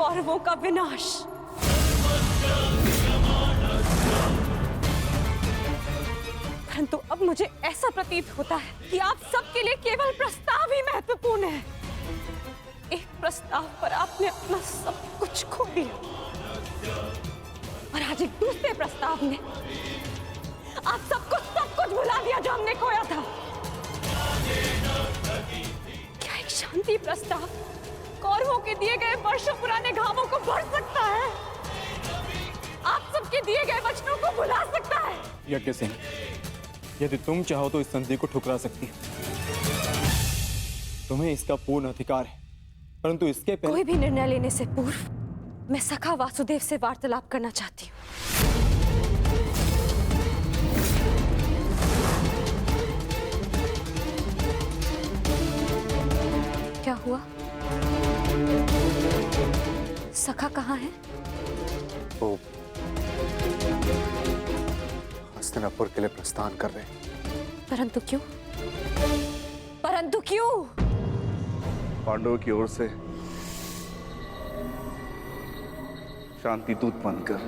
कौरवों का विनाश। परंतु अब मुझे ऐसा प्रतीत होता है कि आप सबके लिए केवल प्रस्ताव ही महत्वपूर्ण है। एक प्रस्ताव पर आपने अपना सब कुछ खो दिया और आज एक दूसरे प्रस्ताव ने आप सबको सब कुछ भुला दिया जो हमने खोया था। क्या एक शांति प्रस्ताव कौरवों के दिए गए वर्षों पुराने घावों को भर सकता है? आप सबके दिए गए वचनों को भुला सकता है? यज्ञ सिंह, यदि तुम चाहो तो इस संधि को ठुकरा सकती हो। तुम्हें इसका पूर्ण अधिकार है, परंतु इसके पहले कोई भी निर्णय लेने से पूर्व मैं सखा वासुदेव से वार्तालाप करना चाहती हूँ। क्या हुआ? सखा कहाँ है? वो हस्तिनापुर के लिए प्रस्थान कर रहे हैं। परंतु क्यों? परंतु क्यों? पांडवों की ओर से शांति दूत बनकर।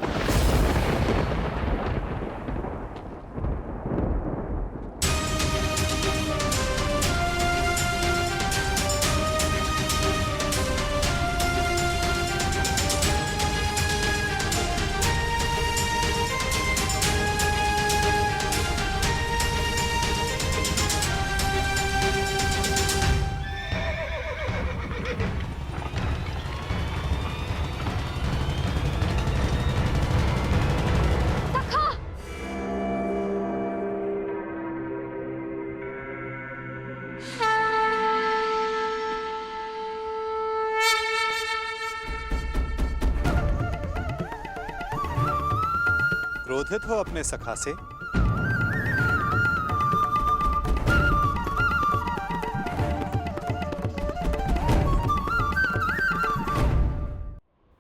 क्रोधित हो अपने सखा से?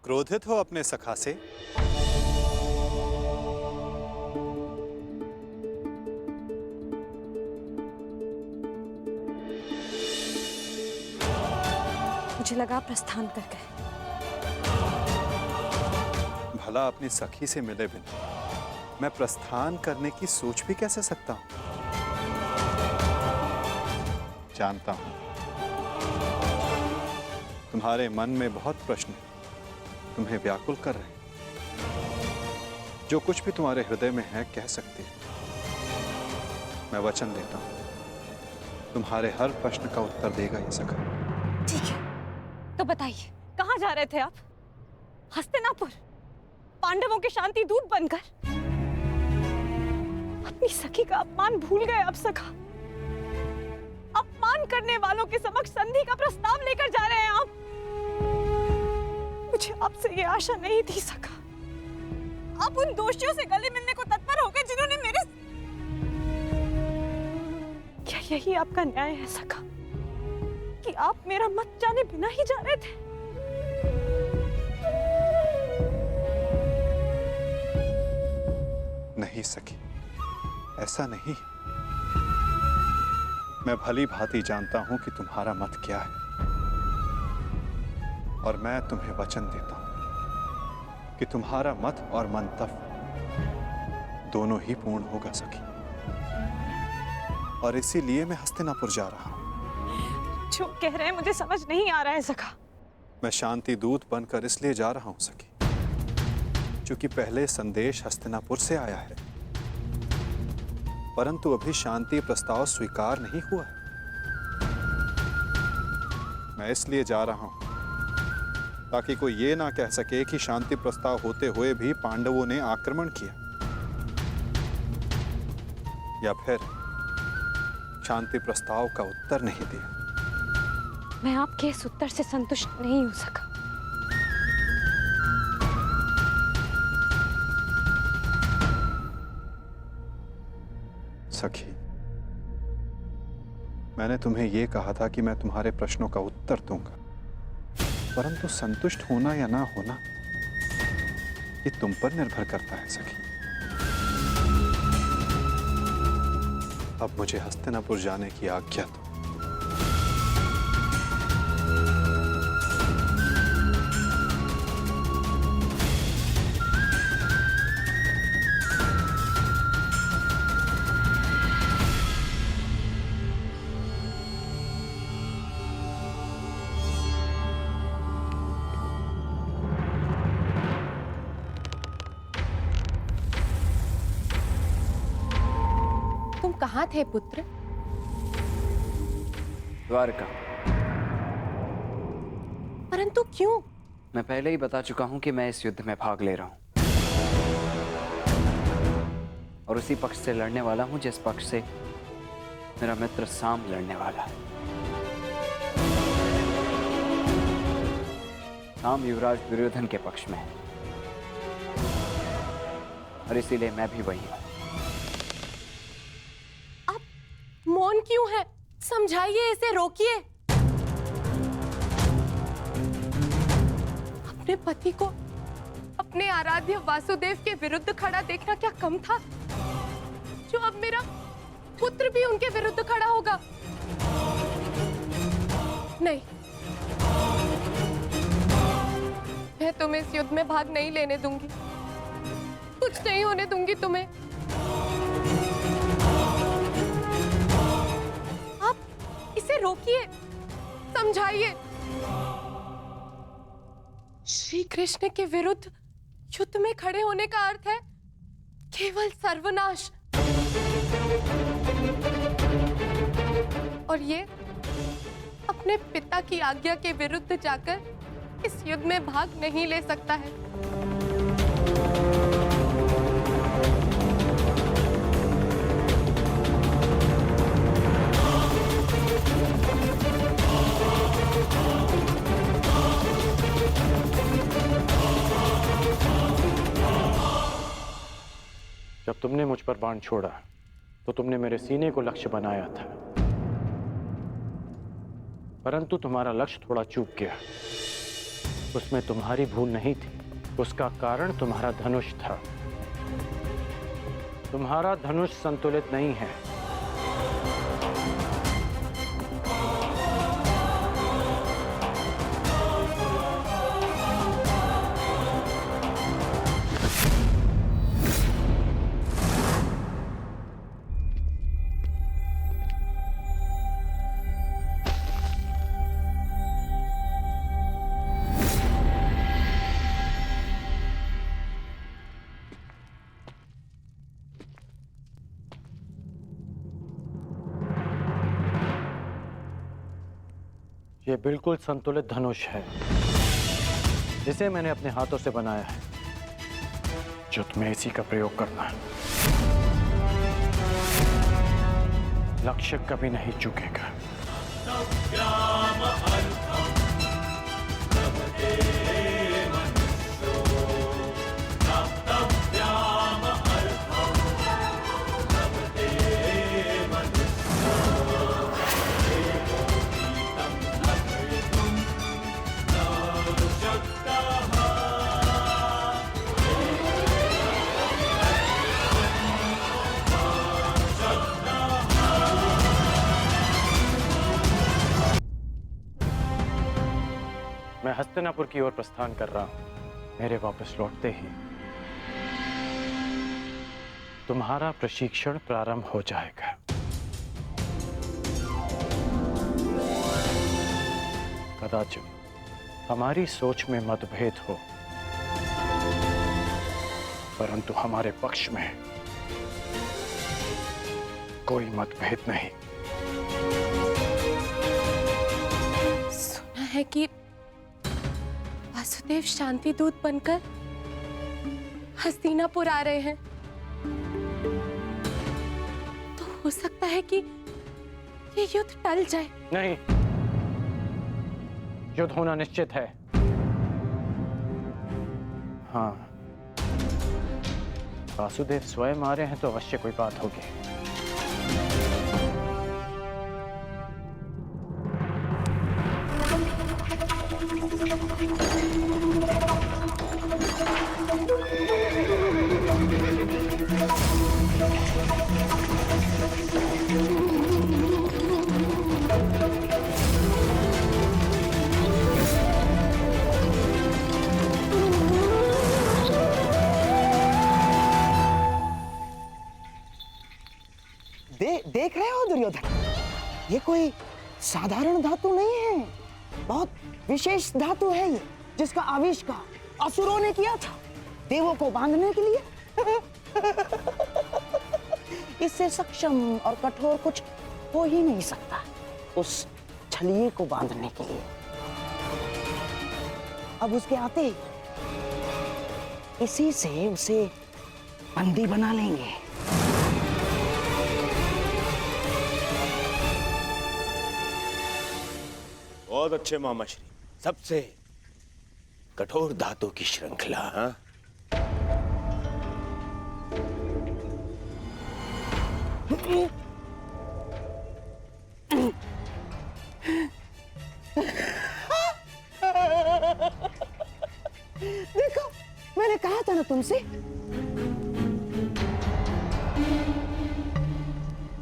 क्रोधित हो अपने सखा से? मुझे लगा प्रस्थान कर गए। भला अपनी सखी से मिले बिना मैं प्रस्थान करने की सोच भी कैसे सकता हूं? जानता हूं तुम्हारे मन में बहुत प्रश्न तुम्हें व्याकुल कर रहे हैं। जो कुछ भी तुम्हारे हृदय में है कह सकती है। मैं वचन देता हूं तुम्हारे हर प्रश्न का उत्तर देगा ये सखा। ठीक है, तो बताइए कहाँ जा रहे थे आप? हस्तिनापुर, पांडवों के शांति दूत बनकर? अपनी सखी का अपमान भूल गए आप सखा? अपमान करने वालों के समक्ष संधि का प्रस्ताव लेकर जा रहे हैं आप? मुझे आपसे ये आशा नहीं थी सखा। आप उन दोषियों से गले मिलने को तत्पर हो गए जिन्होंने मेरे... क्या यही आपका न्याय है सखा कि आप मेरा मत जाने बिना ही जा रहे थे? नहीं सखी, ऐसा नहीं। मैं भली भांति जानता हूं कि तुम्हारा मत क्या है और मैं तुम्हें वचन देता हूं कि तुम्हारा मत और मंतव्य दोनों ही पूर्ण होगा सखी। और इसीलिए मैं हस्तिनापुर जा रहा हूं। जो कह रहे हैं मुझे समझ नहीं आ रहा है सखा। मैं शांति दूत बनकर इसलिए जा रहा हूं सखी क्योंकि पहले संदेश हस्तिनापुर से आया है, परंतु अभी शांति प्रस्ताव स्वीकार नहीं हुआ है। मैं इसलिए जा रहा हूं ताकि कोई ये ना कह सके कि शांति प्रस्ताव होते हुए भी पांडवों ने आक्रमण किया, या फिर शांति प्रस्ताव का उत्तर नहीं दिया। मैं आपके इस उत्तर से संतुष्ट नहीं हो सका। सखी, मैंने तुम्हें यह कहा था कि मैं तुम्हारे प्रश्नों का उत्तर दूंगा, परंतु संतुष्ट होना या ना होना ये तुम पर निर्भर करता है सखी। अब मुझे हस्तिनापुर जाने की आज्ञा दो। कहाँ थे पुत्र? द्वारका। परंतु क्यों? मैं पहले ही बता चुका हूं कि मैं इस युद्ध में भाग ले रहा हूं और उसी पक्ष से लड़ने वाला हूं जिस पक्ष से मेरा मित्र साम लड़ने वाला है। साम युवराज दुर्योधन के पक्ष में है और इसीलिए मैं भी वही हूं। आप मौन क्यों है? समझाइए, इसे रोकिए। अपने पति को अपने आराध्य वासुदेव के विरुद्ध खड़ा देखना क्या कम था, जो अब मेरा पुत्र भी उनके विरुद्ध खड़ा होगा? नहीं, मैं तुम्हें इस युद्ध में भाग नहीं लेने दूंगी। कुछ नहीं होने दूंगी तुम्हें। आप इसे रोकिए, समझाइए। श्री कृष्ण के विरुद्ध युद्ध में खड़े होने का अर्थ है केवल सर्वनाश। और ये अपने पिता की आज्ञा के विरुद्ध जाकर इस युद्ध में भाग नहीं ले सकता है। जब तुमने मुझ पर बाण छोड़ा तो तुमने मेरे सीने को लक्ष्य बनाया था, परंतु तुम्हारा लक्ष्य थोड़ा चूक गया। उसमें तुम्हारी भूल नहीं थी, उसका कारण तुम्हारा धनुष था। तुम्हारा धनुष संतुलित नहीं है। ये बिल्कुल संतुलित धनुष है जिसे मैंने अपने हाथों से बनाया है। जो तुम्हें इसी का प्रयोग करना है। लक्ष्य कभी नहीं चूकेगा। मैं हस्तिनापुर की ओर प्रस्थान कर रहा हूं। मेरे वापस लौटते ही तुम्हारा प्रशिक्षण प्रारंभ हो जाएगा। कदाचित हमारी सोच में मतभेद हो, परंतु हमारे पक्ष में कोई मतभेद नहीं। सुना है कि वासुदेव शांति दूत बनकर हस्तिनापुर आ रहे हैं, तो हो सकता है कि ये युद्ध टल जाए। नहीं, युद्ध होना निश्चित है। हाँ, वासुदेव स्वयं आ रहे हैं तो अवश्य कोई बात होगी। देख रहे हो दुर्योधन, ये कोई साधारण धातु नहीं है, बहुत विशेष धातु है ये, जिसका आविष्कार असुरों ने किया था देवों को बांधने के लिए। इससे सक्षम और कठोर कुछ हो ही नहीं सकता उस छलिए को बांधने के लिए। अब उसके आते ही इसी से उसे बंदी बना लेंगे। बहुत अच्छे मामा श्री, सबसे कठोर धातु की श्रृंखला। हाँ? देखो, मैंने कहा था ना तुमसे।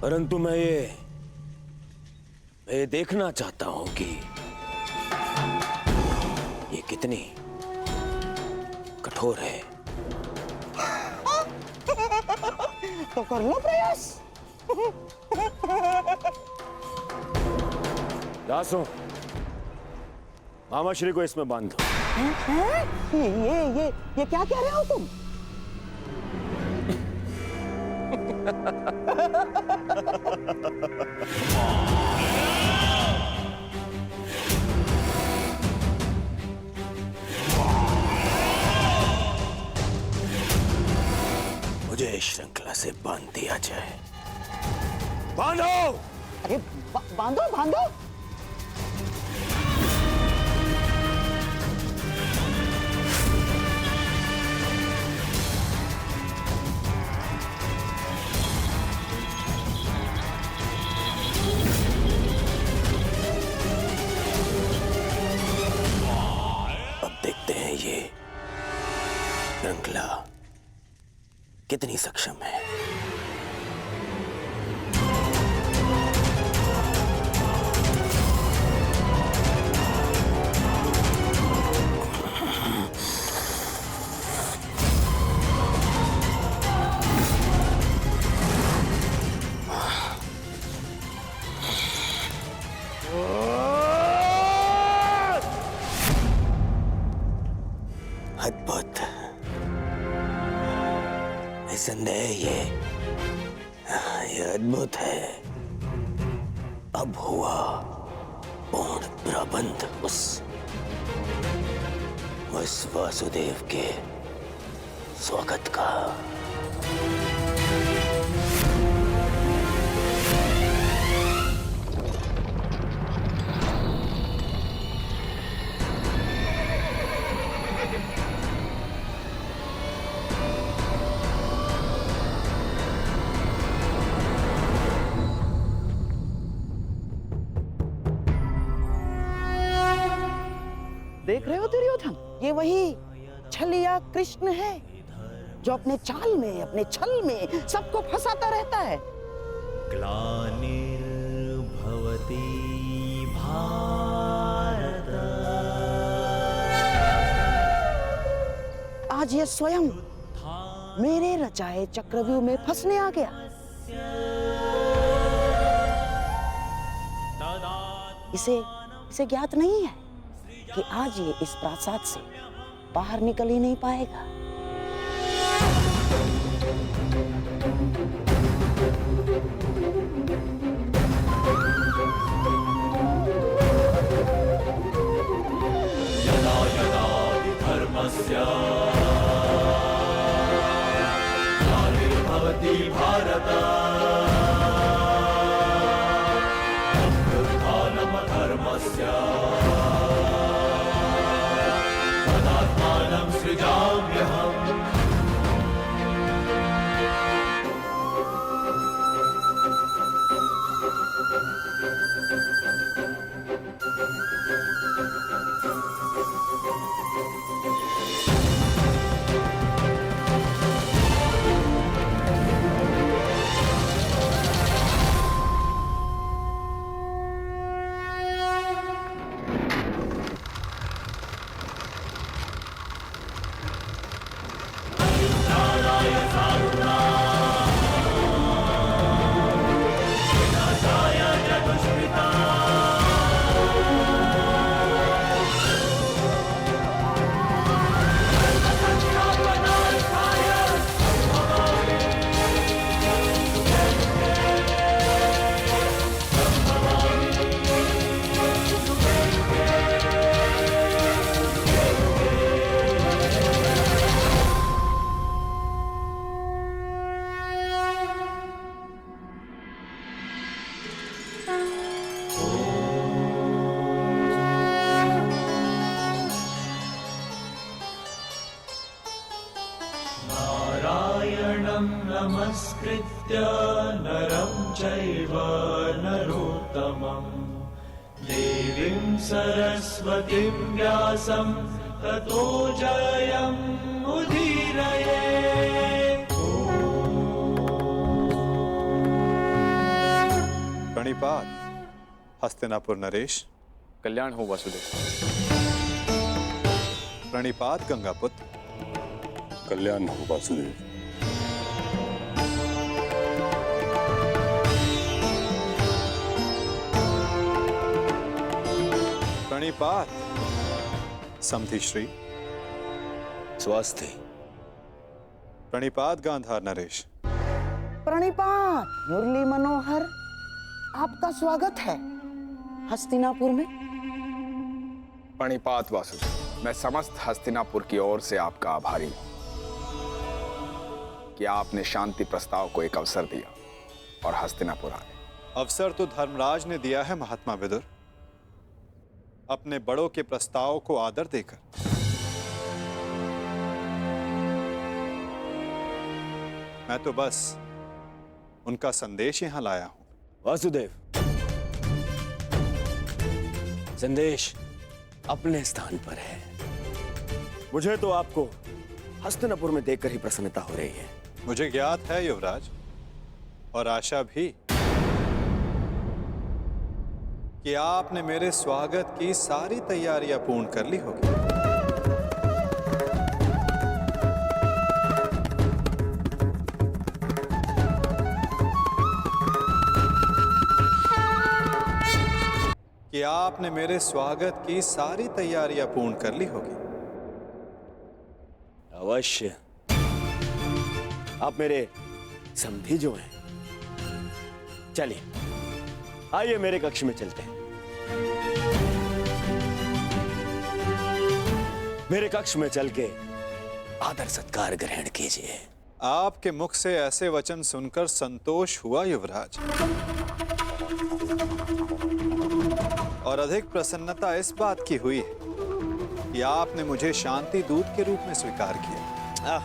परंतु मैं ये देखना चाहता हूं कि ये कितनी कठोर है। तो कर लो प्रयास। दासों, मामा श्री को इसमें बांध दो। ये क्या कह रहे हो तुम? मुझे इस श्रृंखला से बांध दिया जाए। बांधो! अरे बांधो बांधो। ये श्रृंखला कितनी सक्षम है। अद्भुत, निसंदेह ये अद्भुत है। अब हुआ पूर्ण प्रबंध उस वासुदेव के स्वागत का। देख रहे हो दुर्योधन, ये वही छलिया कृष्ण है जो अपने चाल में, अपने छल में सबको फंसाता रहता है। ग्लानिर्भवति भारत। आज ये स्वयं मेरे रचाए चक्रव्यूह में फंसने आ गया। इसे ज्ञात नहीं है कि आज ये इस प्रासाद से बाहर निकल ही नहीं पाएगा। यदा यदा हि धर्मस्य ग्लानिर्भवति भारत अभ्युत्थानमधर्मस्य तदात्मानं सृजाम्यहम्। नारायणं नमस्कृत्य नरं चैव नरोत्तमं देवीं सरस्वतीं व्यासं ततो जयमुदीरये। प्रणिपात हस्तिनापुर नरेश। कल्याण हो वासुदेव। प्रणिपात गंगापुत्र। कल्याण हो वासुदेव। प्रणिपात समधि श्री। स्वास्थ्य। प्रणिपात गांधार नरेश। प्रणिपात मुरली मनोहर, आपका स्वागत है हस्तिनापुर में। प्रणिपात वासुदेव, मैं समस्त हस्तिनापुर की ओर से आपका आभारी हूं कि आपने शांति प्रस्ताव को एक अवसर दिया और हस्तिनापुर आए। अवसर तो धर्मराज ने दिया है महात्मा विदुर, अपने बड़ों के प्रस्ताव को आदर देकर। मैं तो बस उनका संदेश यहां लाया हूं। वासुदेव, संदेश अपने स्थान पर है। मुझे तो आपको हस्तिनापुर में देखकर ही प्रसन्नता हो रही है। मुझे ज्ञात है युवराज, और आशा भी, कि आपने मेरे स्वागत की सारी तैयारियां पूर्ण कर ली होगी। कि आपने मेरे स्वागत की सारी तैयारियां पूर्ण कर ली होगी। अवश्य। आप मेरे समधी जो हैं। चलिए, आइए मेरे कक्ष में चलते हैं। मेरे कक्ष में चल के आदर सत्कार ग्रहण कीजिए। आपके मुख से ऐसे वचन सुनकर संतोष हुआ युवराज, और अधिक प्रसन्नता इस बात की हुई है कि आपने मुझे शांति दूत के रूप में स्वीकार किया।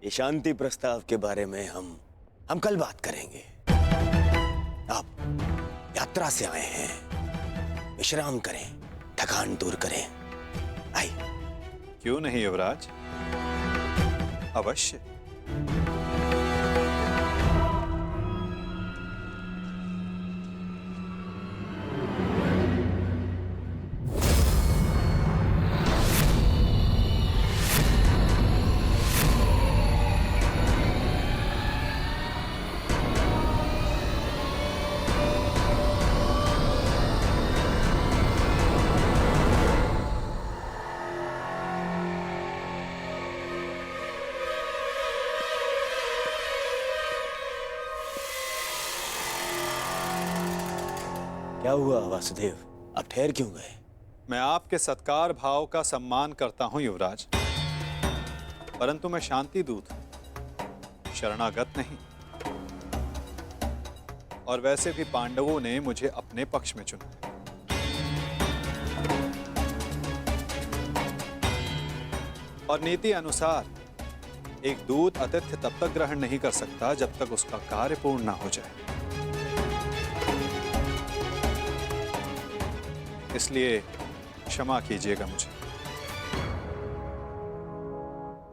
ये शांति प्रस्ताव के बारे में हम कल बात करेंगे। आप यात्रा से आए हैं, विश्राम करें, थकान दूर करें। आइए। क्यों नहीं युवराज, अवश्य। क्या हुआ वासुदेव, आप ठहर क्यों गए? मैं आपके सत्कार भाव का सम्मान करता हूं युवराज, परंतु मैं शांति दूत हूं, शरणागत नहीं। और वैसे भी पांडवों ने मुझे अपने पक्ष में चुना। और नीति अनुसार एक दूत आतिथ्य तब तक ग्रहण नहीं कर सकता जब तक उसका कार्य पूर्ण ना हो जाए। इसलिए क्षमा कीजिएगा मुझे,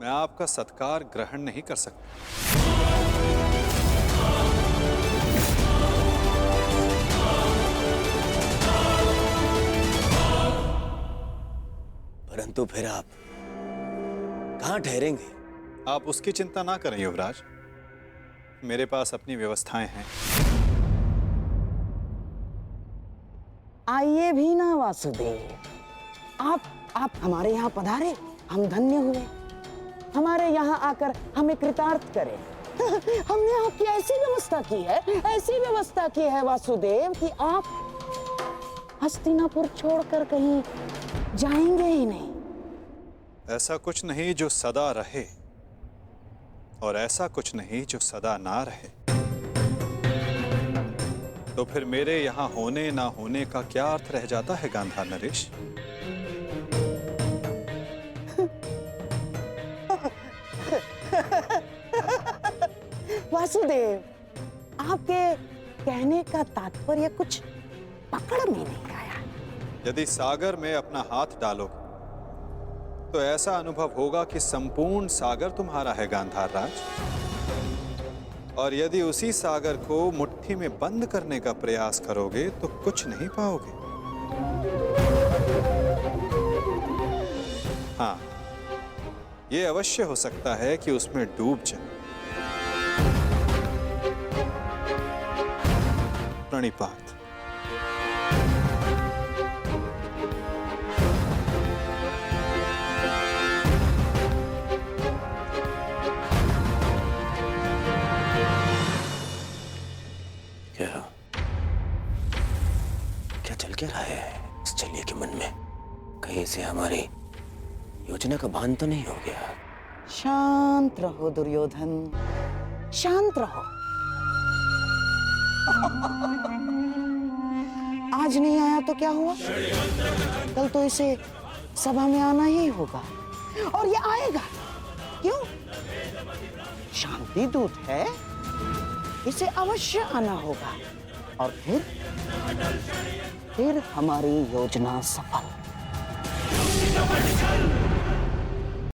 मैं आपका सत्कार ग्रहण नहीं कर सकता। परंतु फिर आप कहां ठहरेंगे? आप उसकी चिंता ना करें युवराज, मेरे पास अपनी व्यवस्थाएं हैं। आइए भी ना वासुदेव, आप हमारे यहाँ पधारे, हम धन्य हुए। हमारे यहाँ आकर हमें कृतार्थ करें। हमने आपकी ऐसी व्यवस्था की है, ऐसी व्यवस्था की है वासुदेव कि आप हस्तिनापुर छोड़कर कहीं जाएंगे ही नहीं। ऐसा कुछ नहीं जो सदा रहे, और ऐसा कुछ नहीं जो सदा ना रहे। तो फिर मेरे यहाँ होने ना होने का क्या अर्थ रह जाता है गांधार नरेश? वासुदेव, आपके कहने का तात्पर्य कुछ पकड़ में नहीं आया। यदि सागर में अपना हाथ डालोगे तो ऐसा अनुभव होगा कि संपूर्ण सागर तुम्हारा है गांधार राज। और यदि उसी सागर को मुट्ठी में बंद करने का प्रयास करोगे तो कुछ नहीं पाओगे। हाँ, यह अवश्य हो सकता है कि उसमें डूब जाए। प्रणिपात। क्या चल क्या रहा है इस चलिए के मन में? कहीं से हमारी योजना का भान तो नहीं हो गया? शांत रहो दुर्योधन, शांत रहो। आज नहीं आया तो क्या हुआ? कल तो इसे सभा में आना ही होगा और ये आएगा। क्यों? शांति दूत है, इसे अवश्य आना होगा और फिर हमारी योजना सफल।